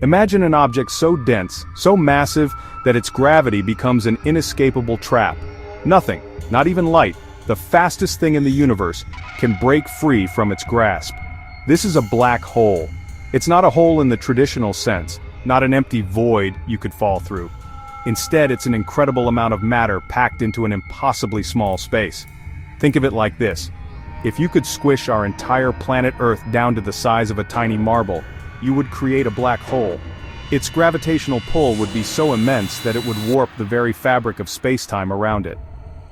Imagine an object so dense, so massive, that its gravity becomes an inescapable trap. Nothing, not even light, the fastest thing in the universe, can break free from its grasp. This is a black hole. It's not a hole in the traditional sense, not an empty void you could fall through. Instead, it's an incredible amount of matter packed into an impossibly small space. Think of it like this. If you could squish our entire planet Earth down to the size of a tiny marble, you would create a black hole. Its gravitational pull would be so immense that it would warp the very fabric of space-time around it.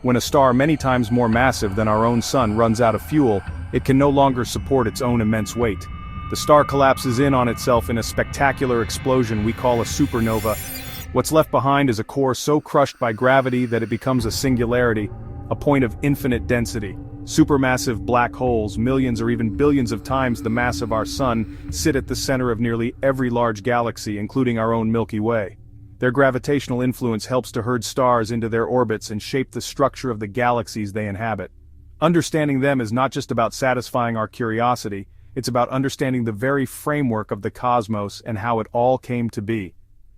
When a star many times more massive than our own sun runs out of fuel, it can no longer support its own immense weight. The star collapses in on itself in a spectacular explosion we call a supernova. What's left behind is a core so crushed by gravity that it becomes a singularity, a point of infinite density. Supermassive black holes, millions or even billions of times the mass of our sun, sit at the center of nearly every large galaxy, including our own Milky Way. Their gravitational influence helps to herd stars into their orbits and shape the structure of the galaxies they inhabit. Understanding them is not just about satisfying our curiosity, it's about understanding the very framework of the cosmos and how it all came to be.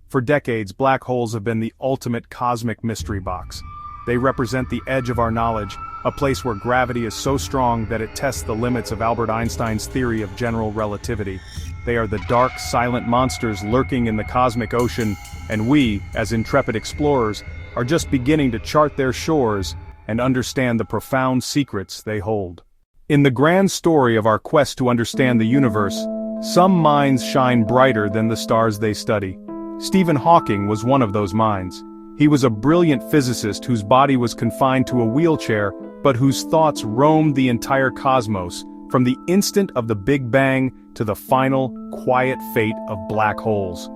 For decades, black holes have been the ultimate cosmic mystery box. They represent the edge of our knowledge, a place where gravity is so strong that it tests the limits of Albert Einstein's theory of general relativity. They are the dark, silent monsters lurking in the cosmic ocean, and we, as intrepid explorers, are just beginning to chart their shores and understand the profound secrets they hold. In the grand story of our quest to understand the universe, some minds shine brighter than the stars they study. Stephen Hawking was one of those minds. He was a brilliant physicist whose body was confined to a wheelchair, but whose thoughts roamed the entire cosmos, from the instant of the Big Bang to the final, quiet fate of black holes.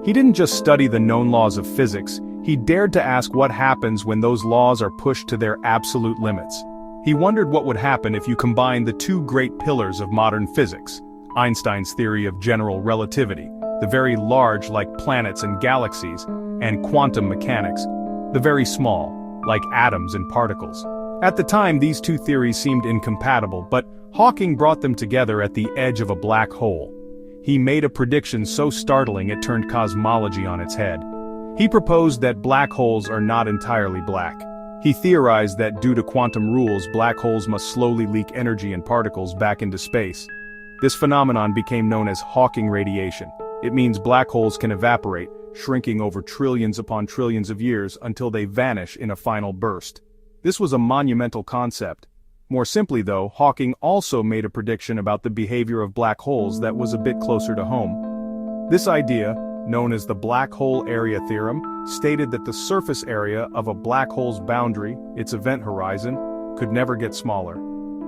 He didn't just study the known laws of physics, he dared to ask what happens when those laws are pushed to their absolute limits. He wondered what would happen if you combine the two great pillars of modern physics, Einstein's theory of general relativity, the very large like planets and galaxies, and quantum mechanics, the very small, like atoms and particles. At the time, these two theories seemed incompatible, but Hawking brought them together at the edge of a black hole. He made a prediction so startling it turned cosmology on its head. He proposed that black holes are not entirely black. He theorized that due to quantum rules, black holes must slowly leak energy and particles back into space. This phenomenon became known as Hawking radiation. It means black holes can evaporate, shrinking over trillions upon trillions of years until they vanish in a final burst. This was a monumental concept. More simply though, Hawking also made a prediction about the behavior of black holes that was a bit closer to home. This idea, known as the black hole area theorem, stated that the surface area of a black hole's boundary, its event horizon, could never get smaller.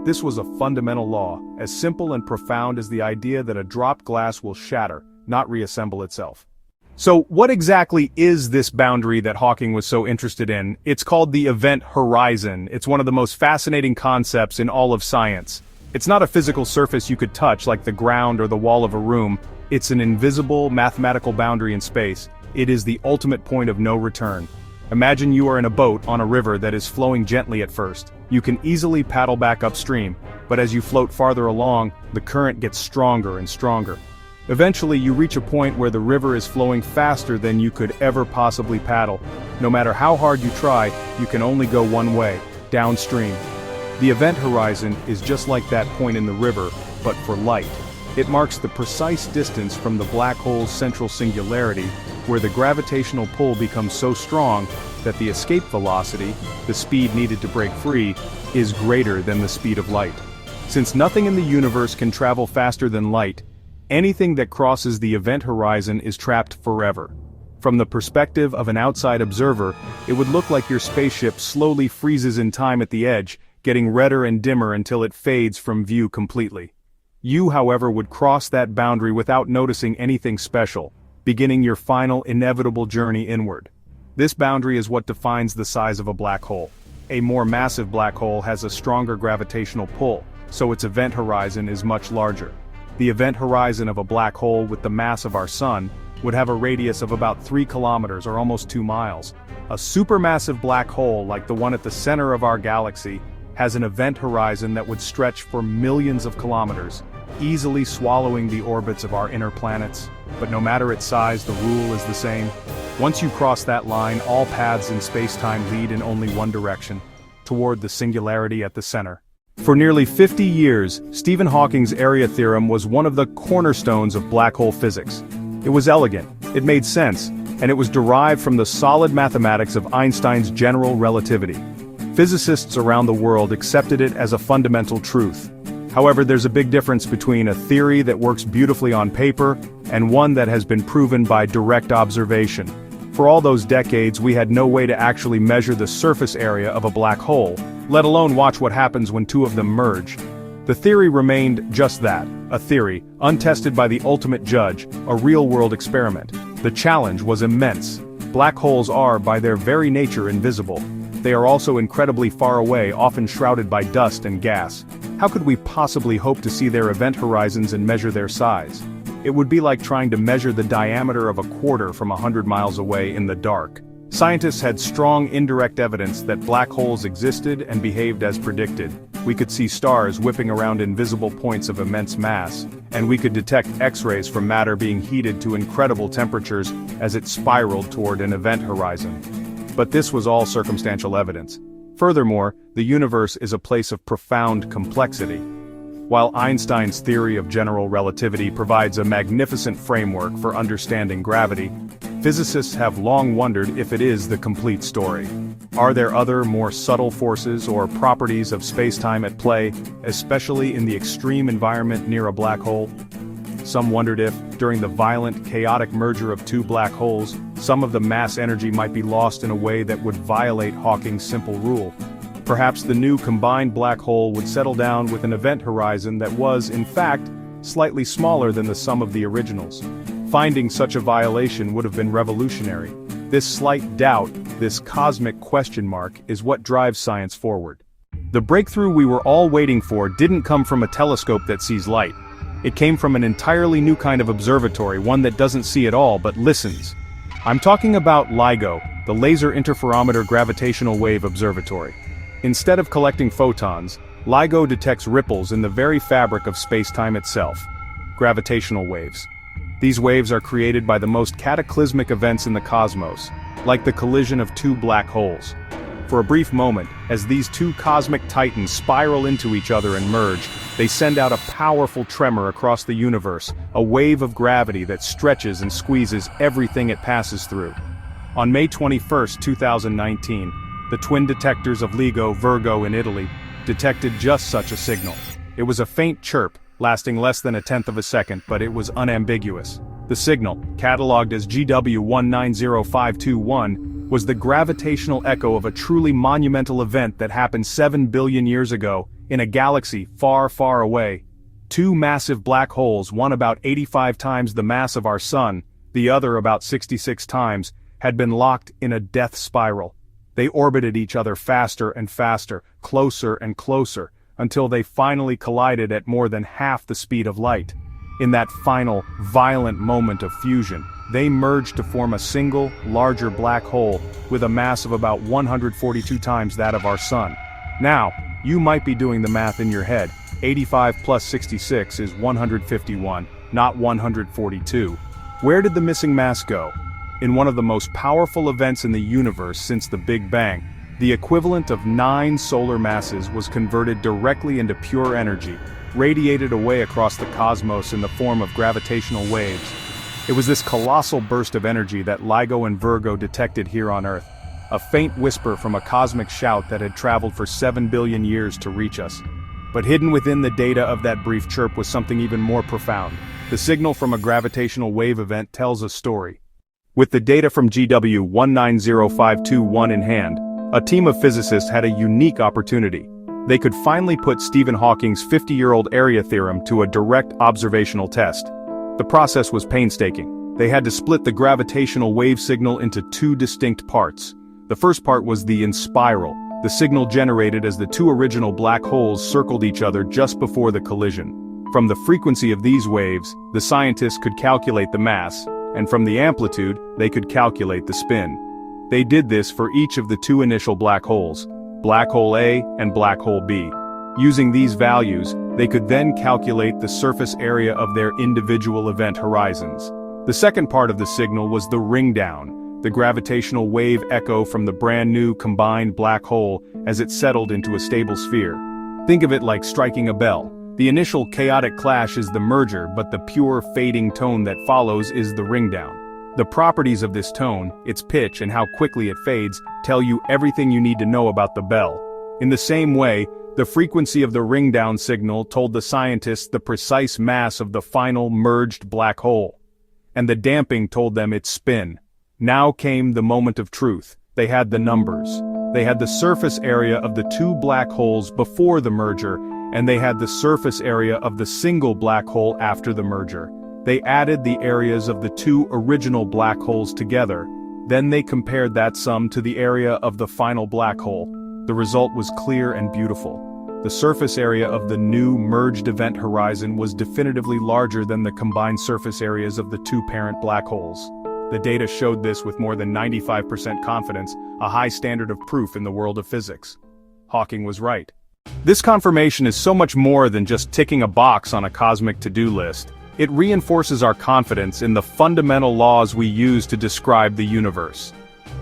This was a fundamental law, as simple and profound as the idea that a dropped glass will shatter, not reassemble itself. So what exactly is this boundary that Hawking was so interested in? It's called the event horizon. It's one of the most fascinating concepts in all of science. It's not a physical surface you could touch like the ground or the wall of a room. It's an invisible mathematical boundary in space. It is the ultimate point of no return. Imagine you are in a boat on a river that is flowing gently at first. You can easily paddle back upstream, but as you float farther along, the current gets stronger and stronger. Eventually you reach a point where the river is flowing faster than you could ever possibly paddle. No matter how hard you try, you can only go one way, downstream. The event horizon is just like that point in the river, but for light. It marks the precise distance from the black hole's central singularity, where the gravitational pull becomes so strong that the escape velocity, the speed needed to break free, is greater than the speed of light. Since nothing in the universe can travel faster than light, anything that crosses the event horizon is trapped forever. From the perspective of an outside observer, it would look like your spaceship slowly freezes in time at the edge, getting redder and dimmer until it fades from view completely. You, however, would cross that boundary without noticing anything special, beginning your final inevitable journey inward. This boundary is what defines the size of a black hole. A more massive black hole has a stronger gravitational pull, so its event horizon is much larger. The event horizon of a black hole with the mass of our sun would have a radius of about 3 kilometers or almost 2 miles. A supermassive black hole like the one at the center of our galaxy has an event horizon that would stretch for millions of kilometers, easily swallowing the orbits of our inner planets, But no matter its size, the rule is the same. Once you cross that line, all paths in space-time lead in only one direction, toward the singularity at the center. For nearly 50 years, Stephen Hawking's area theorem was one of the cornerstones of black hole physics. It was elegant, it made sense, and it was derived from the solid mathematics of Einstein's general relativity. Physicists around the world accepted it as a fundamental truth. However, there's a big difference between a theory that works beautifully on paper and one that has been proven by direct observation. For all those decades, we had no way to actually measure the surface area of a black hole, let alone watch what happens when two of them merge. The theory remained just that, a theory, untested by the ultimate judge, a real-world experiment. The challenge was immense. Black holes are, by their very nature, invisible. They are also incredibly far away, often shrouded by dust and gas. How could we possibly hope to see their event horizons and measure their size? It would be like trying to measure the diameter of a quarter from 100 miles away in the dark. Scientists had strong indirect evidence that black holes existed and behaved as predicted. We could see stars whipping around invisible points of immense mass, and we could detect X-rays from matter being heated to incredible temperatures as it spiraled toward an event horizon. But this was all circumstantial evidence. Furthermore, the universe is a place of profound complexity. While Einstein's theory of general relativity provides a magnificent framework for understanding gravity, physicists have long wondered if it is the complete story. Are there other, more subtle forces or properties of spacetime at play, especially in the extreme environment near a black hole? Some wondered if, during the violent, chaotic merger of two black holes, some of the mass energy might be lost in a way that would violate Hawking's simple rule. Perhaps the new combined black hole would settle down with an event horizon that was, in fact, slightly smaller than the sum of the originals. Finding such a violation would have been revolutionary. This slight doubt, this cosmic question mark, is what drives science forward. The breakthrough we were all waiting for didn't come from a telescope that sees light. It came from an entirely new kind of observatory, one that doesn't see at all but listens. I'm talking about LIGO, the Laser Interferometer Gravitational-wave Observatory. Instead of collecting photons, LIGO detects ripples in the very fabric of space-time itself, gravitational waves. These waves are created by the most cataclysmic events in the cosmos, like the collision of two black holes. For a brief moment, as these two cosmic titans spiral into each other and merge, they send out a powerful tremor across the universe, a wave of gravity that stretches and squeezes everything it passes through. On May 21, 2019, the twin detectors of LIGO Virgo in Italy detected just such a signal. It was a faint chirp, lasting less than a tenth of a second, but it was unambiguous. The signal, catalogued as GW190521, was the gravitational echo of a truly monumental event that happened 7 billion years ago, in a galaxy far, far away. Two massive black holes, one about 85 times the mass of our Sun, the other about 66 times, had been locked in a death spiral. They orbited each other faster and faster, closer and closer, until they finally collided at more than half the speed of light. In that final, violent moment of fusion, they merged to form a single, larger black hole with a mass of about 142 times that of our Sun. Now, you might be doing the math in your head. 85 plus 66 is 151, not 142. Where did the missing mass go? In one of the most powerful events in the universe since the Big Bang, the equivalent of 9 solar masses was converted directly into pure energy, radiated away across the cosmos in the form of gravitational waves. It was this colossal burst of energy that LIGO and Virgo detected here on Earth, a faint whisper from a cosmic shout that had traveled for 7 billion years to reach us. But hidden within the data of that brief chirp was something even more profound. The signal from a gravitational wave event tells a story. With the data from GW190521 in hand, a team of physicists had a unique opportunity. They could finally put Stephen Hawking's 50-year-old area theorem to a direct observational test. The process was painstaking. They had to split the gravitational wave signal into two distinct parts. The first part was the in-spiral, the signal generated as the two original black holes circled each other just before the collision. From the frequency of these waves, the scientists could calculate the mass, and from the amplitude, they could calculate the spin. They did this for each of the two initial black holes, black hole A and black hole B. Using these values, they could then calculate the surface area of their individual event horizons. The second part of the signal was the ring-down, the gravitational wave echo from the brand-new combined black hole as it settled into a stable sphere. Think of it like striking a bell. The initial chaotic clash is the merger, but the pure fading tone that follows is the ring-down. The properties of this tone, its pitch and how quickly it fades, tell you everything you need to know about the bell. In the same way, the frequency of the ring-down signal told the scientists the precise mass of the final merged black hole. And the damping told them its spin. Now came the moment of truth. They had the numbers. They had the surface area of the two black holes before the merger, and they had the surface area of the single black hole after the merger. They added the areas of the two original black holes together. Then they compared that sum to the area of the final black hole. The result was clear and beautiful. The surface area of the new merged event horizon was definitively larger than the combined surface areas of the two parent black holes. The data showed this with more than 95% confidence, a high standard of proof in the world of physics. Hawking was right. This confirmation is so much more than just ticking a box on a cosmic to-do list. It reinforces our confidence in the fundamental laws we use to describe the universe.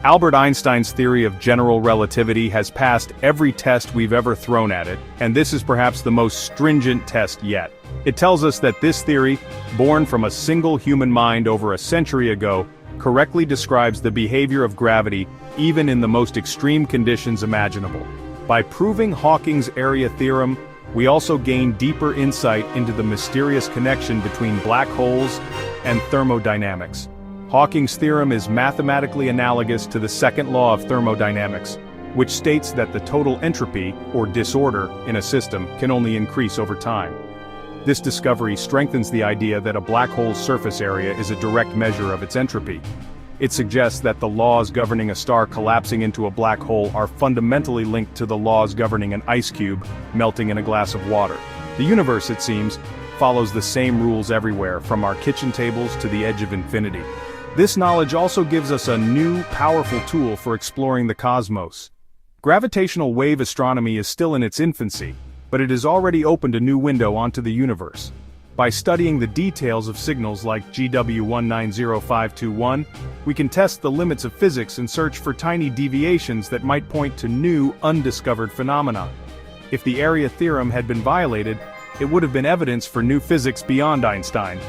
Albert Einstein's theory of general relativity has passed every test we've ever thrown at it, and this is perhaps the most stringent test yet. It tells us that this theory, born from a single human mind over a century ago, correctly describes the behavior of gravity even in the most extreme conditions imaginable. By proving Hawking's area theorem, we also gain deeper insight into the mysterious connection between black holes and thermodynamics. Hawking's theorem is mathematically analogous to the second law of thermodynamics, which states that the total entropy, or disorder, in a system can only increase over time. This discovery strengthens the idea that a black hole's surface area is a direct measure of its entropy. It suggests that the laws governing a star collapsing into a black hole are fundamentally linked to the laws governing an ice cube melting in a glass of water. The universe, it seems, follows the same rules everywhere, from our kitchen tables to the edge of infinity. This knowledge also gives us a new, powerful tool for exploring the cosmos. Gravitational wave astronomy is still in its infancy, but it has already opened a new window onto the universe. By studying the details of signals like GW190521, we can test the limits of physics and search for tiny deviations that might point to new, undiscovered phenomena. If the area theorem had been violated, it would have been evidence for new physics beyond Einstein.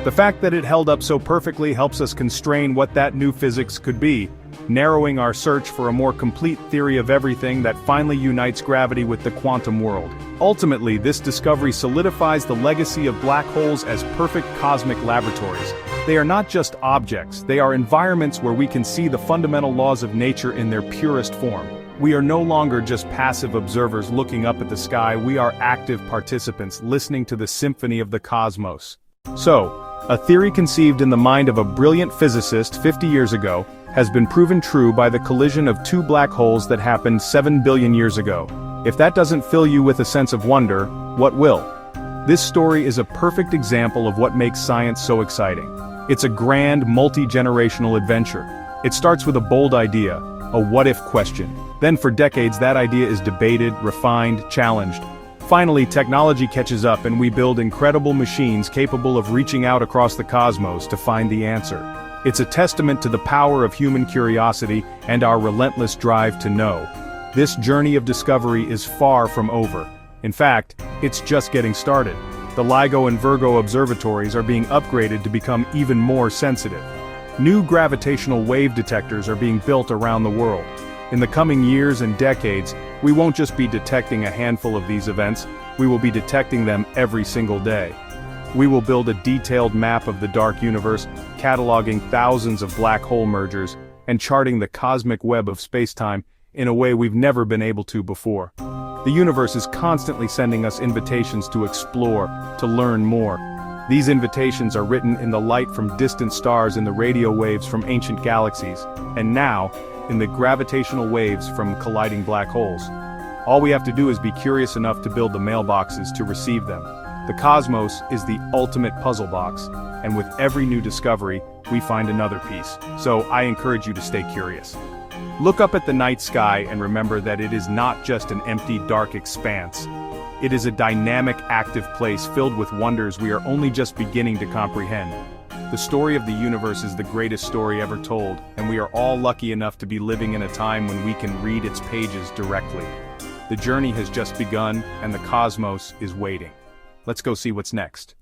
The fact that it held up so perfectly helps us constrain what that new physics could be, narrowing our search for a more complete theory of everything that finally unites gravity with the quantum world. Ultimately, this discovery solidifies the legacy of black holes as perfect cosmic laboratories. They are not just objects, they are environments where we can see the fundamental laws of nature in their purest form. We are no longer just passive observers looking up at the sky, we are active participants listening to the symphony of the cosmos. So, a theory conceived in the mind of a brilliant physicist 50 years ago has been proven true by the collision of two black holes that happened 7 billion years ago. If that doesn't fill you with a sense of wonder, what will? This story is a perfect example of what makes science so exciting. It's a grand, multi-generational adventure. It starts with a bold idea, a what-if question. Then for decades that idea is debated, refined, challenged. Finally, technology catches up and we build incredible machines capable of reaching out across the cosmos to find the answer. It's a testament to the power of human curiosity and our relentless drive to know. This journey of discovery is far from over. In fact, it's just getting started. The LIGO and Virgo observatories are being upgraded to become even more sensitive. New gravitational wave detectors are being built around the world. In the coming years and decades, we won't just be detecting a handful of these events, we will be detecting them every single day. We will build a detailed map of the dark universe, cataloging thousands of black hole mergers, and charting the cosmic web of space-time in a way we've never been able to before. The universe is constantly sending us invitations to explore, to learn more. These invitations are written in the light from distant stars in the radio waves from ancient galaxies, and now, in the gravitational waves from colliding black holes. All we have to do is be curious enough to build the mailboxes to receive them. The cosmos is the ultimate puzzle box, and with every new discovery, we find another piece. So I encourage you to stay curious. Look up at the night sky and remember that it is not just an empty, dark expanse. It is a dynamic, active place filled with wonders we are only just beginning to comprehend. The story of the universe is the greatest story ever told, and we are all lucky enough to be living in a time when we can read its pages directly. The journey has just begun, and the cosmos is waiting. Let's go see what's next.